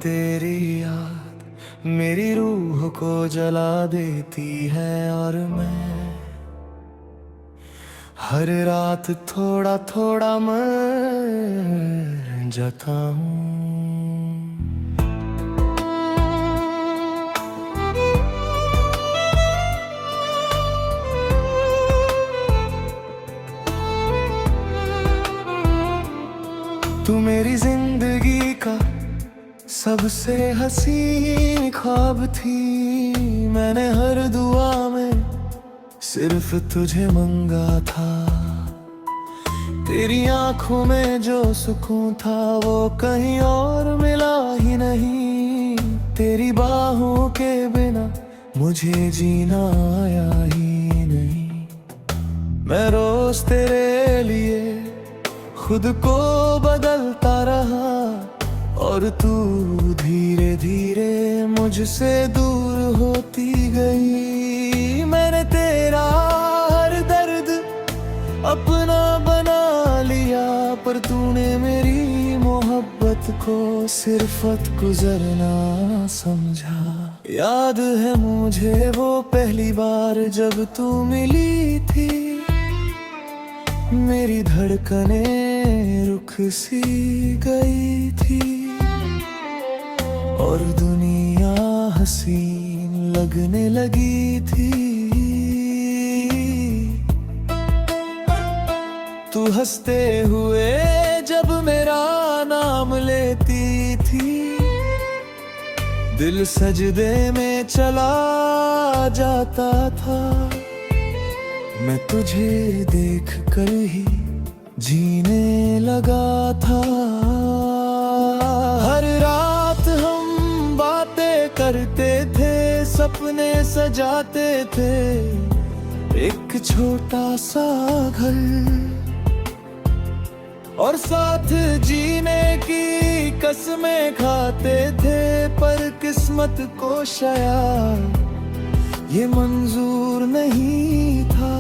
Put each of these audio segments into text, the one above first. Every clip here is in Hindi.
तेरी याद मेरी रूह को जला देती है, और मैं हर रात थोड़ा थोड़ा मर जाता हूँ। तू मेरी जिंदगी का सबसे हसीन ख्वाब थी। मैंने हर दुआ में सिर्फ तुझे मांगा था। तेरी आंखों में जो सुकून था वो कहीं और मिला ही नहीं। तेरी बाहों के बिना मुझे जीना आया ही नहीं। मैं रोज तेरे लिए खुद को बदलता रहा, और तू धीरे धीरे मुझसे दूर होती गई। मैंने तेरा हर दर्द अपना बना लिया, पर तूने मेरी मोहब्बत को सिर्फ गुजरना समझा। याद है मुझे वो पहली बार जब तू मिली थी। मेरी धड़कनें रुक सी गई थी, और दुनिया हसीन लगने लगी थी। तू हंसते हुए जब मेरा नाम लेती थी, दिल सजदे में चला जाता था। मैं तुझे देख कर ही जीने लगा था। हर रात हम बातें करते थे, सपने सजाते थे। एक छोटा सा घर और साथ जीने की कसमें खाते थे, पर किस्मत को शायद ये मंजूर नहीं था।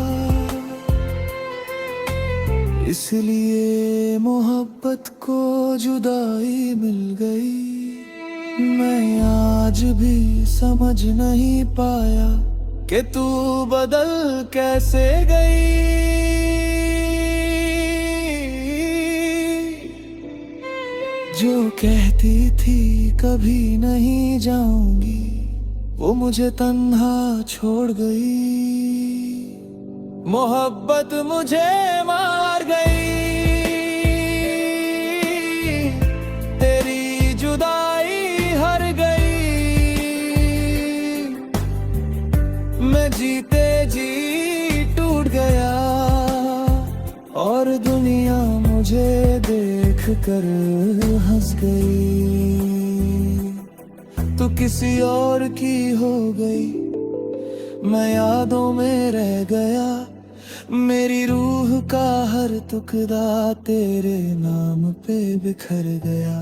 इसलिए मोहब्बत को जुदाई मिल गई। मैं आज भी समझ नहीं पाया कि तू बदल कैसे गई। जो कहती थी कभी नहीं जाऊंगी, वो मुझे तन्हा छोड़ गई। मोहब्बत मुझे मार गई। तेरी जुदाई हर गई। मैं जीते जी टूट गया, और दुनिया मुझे देख कर हंस गई। तू किसी और की हो गई, मैं यादों में रह गया। मेरी रूह का हर टुकड़ा तेरे नाम पे बिखर गया।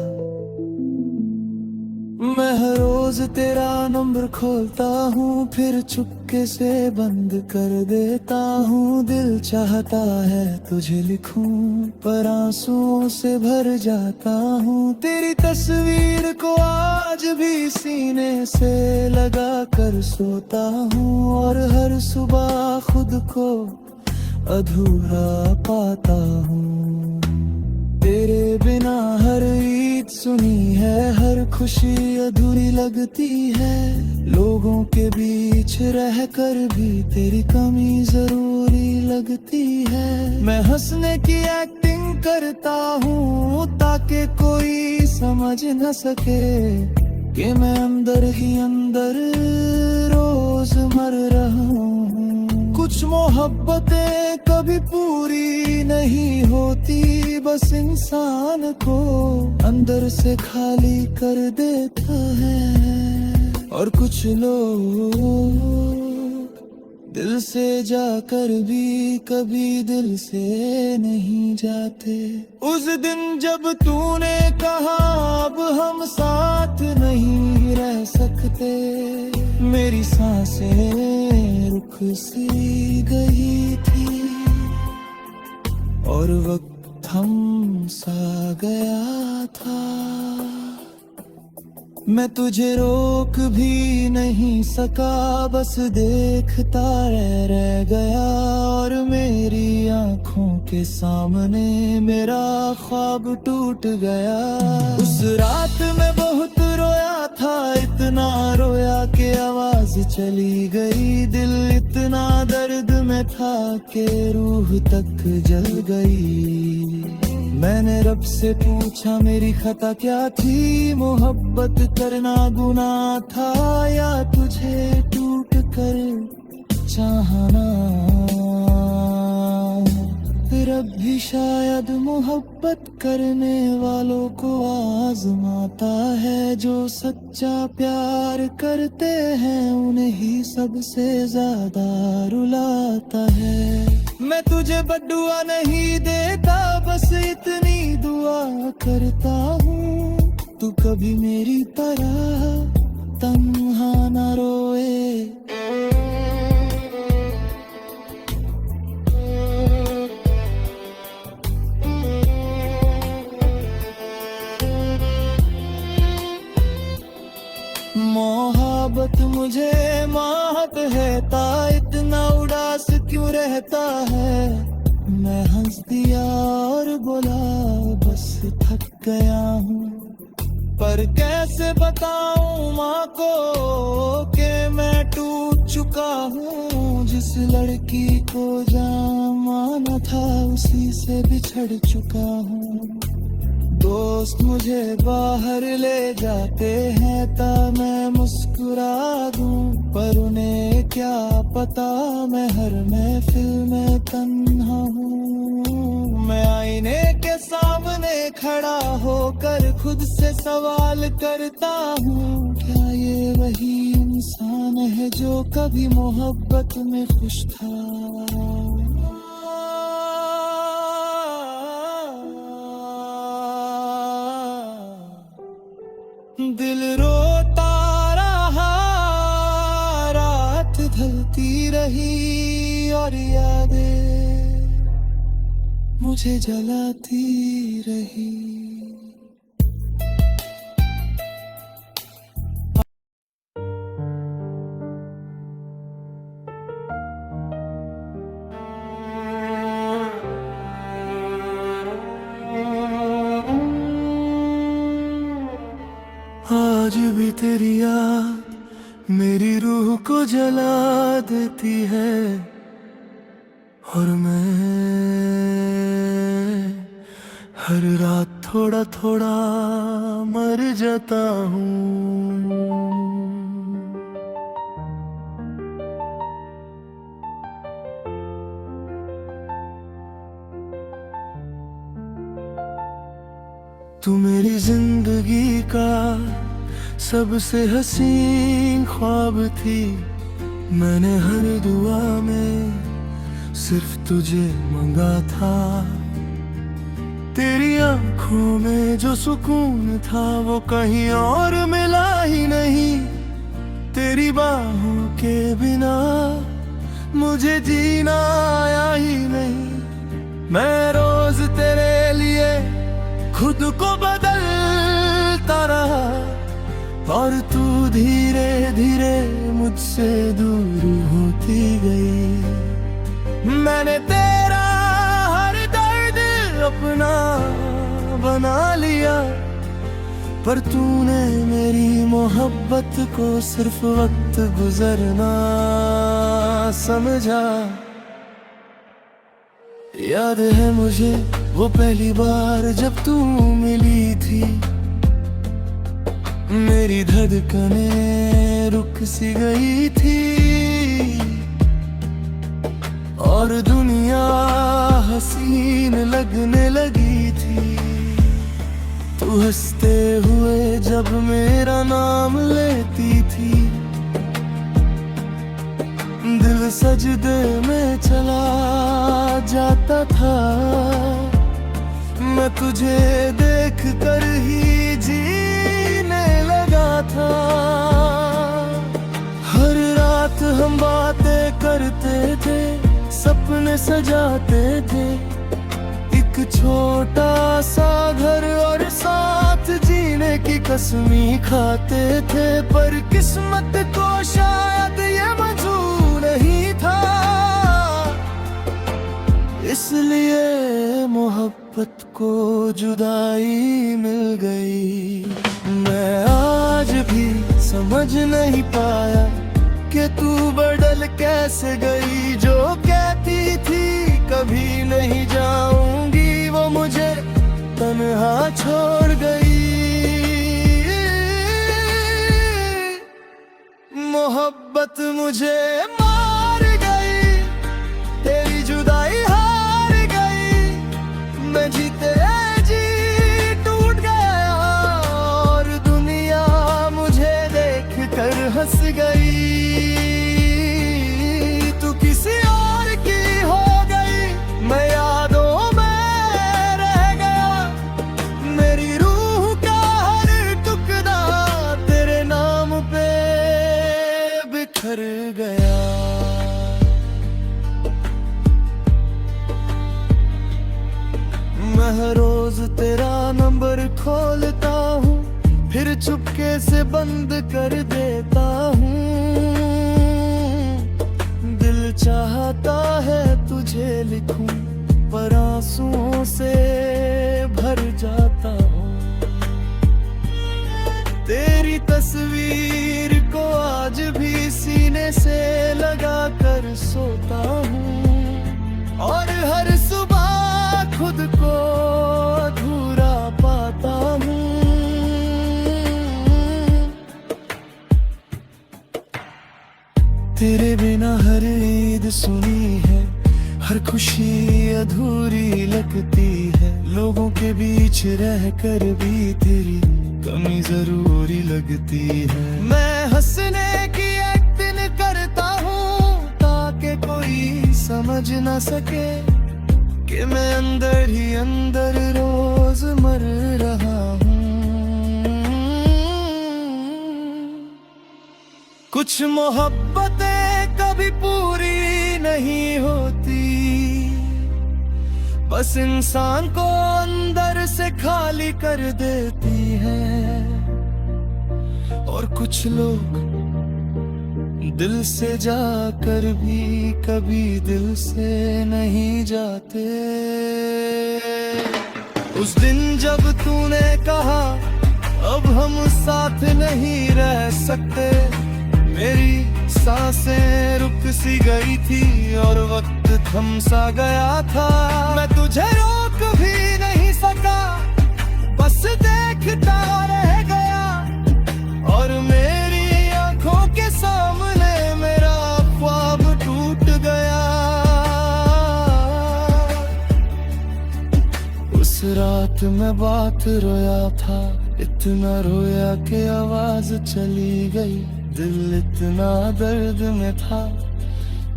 मैं हर रोज तेरा नंबर खोलता हूँ, फिर चुपके से बंद कर देता हूँ। दिल चाहता है तुझे लिखूं, पर आंसुओं से भर जाता हूँ। तेरी तस्वीर को आज भी सीने से लगा कर सोता हूँ, और हर सुबह खुद को अधूरा पाता हूँ। तेरे बिना हर ईद सुनी है, हर खुशी अधूरी लगती है। लोगों के बीच रहकर भी तेरी कमी जरूरी लगती है। मैं हंसने की एक्टिंग करता हूँ, ताकि कोई समझ न सके कि मैं अंदर ही अंदर रोज मर रहा हूँ। कुछ मोहब्बतें कभी पूरी नहीं होती, बस इंसान को अंदर से खाली कर देता है। और कुछ लोग दिल से जाकर भी कभी दिल से नहीं जाते। उस दिन जब तूने कहा अब हम साथ नहीं रह सकते, मेरी सांसें रुक सी गई थी, और वक्त थम सा गया था। मैं तुझे रोक भी नहीं सका, बस देखता रह गया। और मेरी आंखों के सामने मेरा ख्वाब टूट गया। उस रात मैं बहुत रोया था, इतना रोया कि आवाज चली गई। दिल इतना दर्द में था कि रूह तक जल गई। मैंने रब से पूछा मेरी खता क्या थी, मोहब्बत करना गुनाह था या तुझे टूट कर चाहना। रब भी शायद मोहब्बत करने वालों को आजमाता है। जो सच्चा प्यार करते हैं उन्हें ही सबसे ज्यादा रुलाता है। मैं तुझे बद्दुआ नहीं देता, बस इतनी दुआ करता हूँ तू कभी मेरी तरह तन्हा न रोए। मोहब्बत मुझे माहत है ता इतना उदास क्यों रहता है। मैं हंस दिया और बोला बस थक गया हूँ। पर कैसे बताऊँ माँ को कि मैं टूट चुका हूँ। जिस लड़की को जहाँ माना था उसी से बिछड़ चुका हूँ। दोस्त मुझे बाहर ले जाते हैं ता मैं मुस्कुरा दूं, पर उन्हें क्या पता मैं हर महफिल में तन्हा हूँ। मैं आईने के सामने खड़ा होकर खुद से सवाल करता हूँ, क्या ये वही इंसान है जो कभी मोहब्बत में खुश था। दिल रोता रहा, रात ढलती रही और यादें मुझे जलाती रही। आज भी तेरी याद मेरी रूह को जला देती है। और मैं हर रात थोड़ा थोड़ा मर जाता हूँ। तू मेरी जिंदगी का सबसे हसीन ख्वाब थी। मैंने हर दुआ में सिर्फ तुझे मांगा था। तेरी आंखों में जो सुकून था वो कहीं और मिला ही नहीं। तेरी बाहों के बिना मुझे जीना आया ही नहीं। मैं रोज तेरे लिए खुद को बदलता रहा, और तू धीरे धीरे मुझसे दूर होती गई। मैंने तेरा हर दर्द अपना बना लिया, पर तूने मेरी मोहब्बत को सिर्फ वक्त गुजरना समझा। याद है मुझे वो पहली बार जब तू मिली थी। मेरी धड़कनें रुक सी गई थी और दुनिया हसीन लगने लगी थी। तू हंसते हुए जब मेरा नाम लेती थी, दिल सजदे में चला जाता था। मैं तुझे देख कर ही जीने लगा था। हर रात हम बातें करते थे, सपने सजाते थे। एक एक छोटा सा घर और साथ जीने की कसमी खाते थे, पर किस्मत को शायद ये मंजूर नहीं था, इसलिए मोहब्बत को जुदाई मिल गई। मैं आज भी समझ नहीं पाया कि तू बदल कैसे गई। जो कहती थी कभी नहीं जाऊंगी, वो मुझे तन्हा छोड़ गई। मोहब्बत मुझे मार गई, तेरी जुदाई हार गई। मैं जीते जी टूट गया और दुनिया मुझे देख कर हंस गई। तू किसी और की हो गई, मैं यादों में रह गया। मेरी रूह का हर टुकड़ा तेरे नाम पे बिखर गया। मैं हर रोज तेरा नंबर खोलता हूँ, फिर चुपके से बंद कर देता हूँ। दिल चाहता है तुझे लिखूं, पर आंसुओं से भर जाता हूँ। तेरी तस्वीर को आज भी सीने से लगा कर सोता हूँ, और हर सुबह खुद को अधूरा पाता हूँ। तेरे बिना हर ईद सुनी है, हर खुशी अधूरी लगती है। लोगों के बीच रहकर भी तेरी कमी जरूरी लगती है। मैं हंसने की एक्टिंग करता हूँ ताकि कोई समझ ना सके कि मैं अंदर ही अंदर रोज मर रहा हूँ। कुछ मोहब्बतें कभी पूरी नहीं होती, बस इंसान को अंदर से खाली कर देती है। और कुछ लोग दिल से जाकर भी कभी दिल से नहीं जाते। उस दिन जब तूने कहा अब हम साथ नहीं रह सकते, मेरी सांसें रुक सी गई थी और वक्त थम सा गया था। मैं तुझे रोक भी नहीं सका, बस देखता रह गया। और मेरी आंखों के सामने मेरा ख्वाब टूट गया। उस रात मैं बात रोया था, इतना रोया कि आवाज चली गई। दिल इतना दर्द में था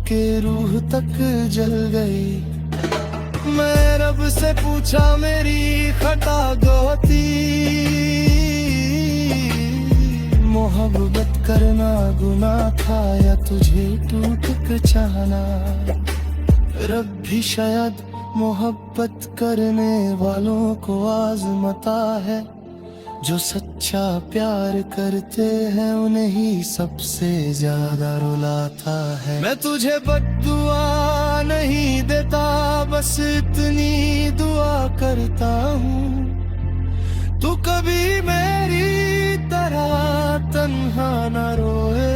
कि रूह तक जल गई। मैं रब से पूछा मेरी खता गलती, मोहब्बत करना गुनाह था या तुझे टूट के चाहना। रब भी शायद मोहब्बत करने वालों को आजमाता है। जो सच्चा प्यार करते हैं उन्हें ही सबसे ज्यादा रुलाता है। मैं तुझे बद्दुआ नहीं देता, बस इतनी दुआ करता हूँ तू कभी मेरी तरह तन्हा न रोए।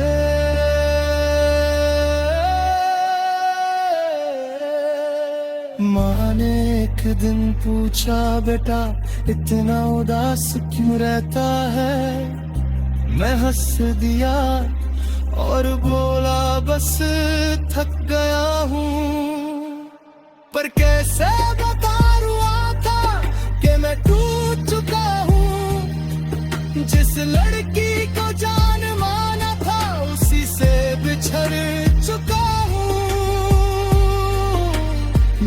माँ ने एक दिन पूछा, बेटा इतना उदास क्यों रहता है? मैं हंस दिया और बोला बस थक गया हूँ। पर कैसे बता रुआ था कि मैं टूट चुका हूँ। जिस लड़की को जान माना था उसी से बिछड़ चुका हूँ।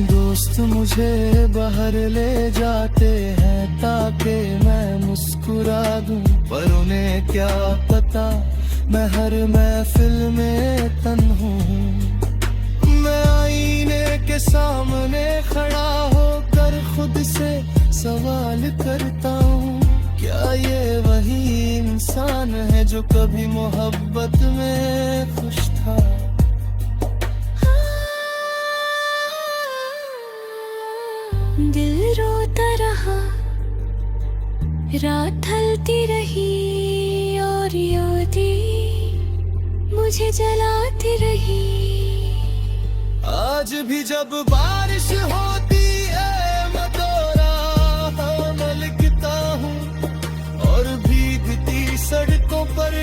दोस्त मुझे बाहर ले जाते हैं ताकि मैं मुस्कुरा दूं, पर उन्हें क्या पता मैं हर महफिल में तन्हा हूँ। मैं आईने के सामने खड़ा होकर खुद करता हूँ। क्या ये वही इंसान है जो कभी मोहब्बत में खुश था? दिल रोता रहा, रात ढलती रही और यादें मुझे जलाती रही। आज भी जब बारिश होती है मैं तो राह में लिखता हूँ और भीगती सड़कों पर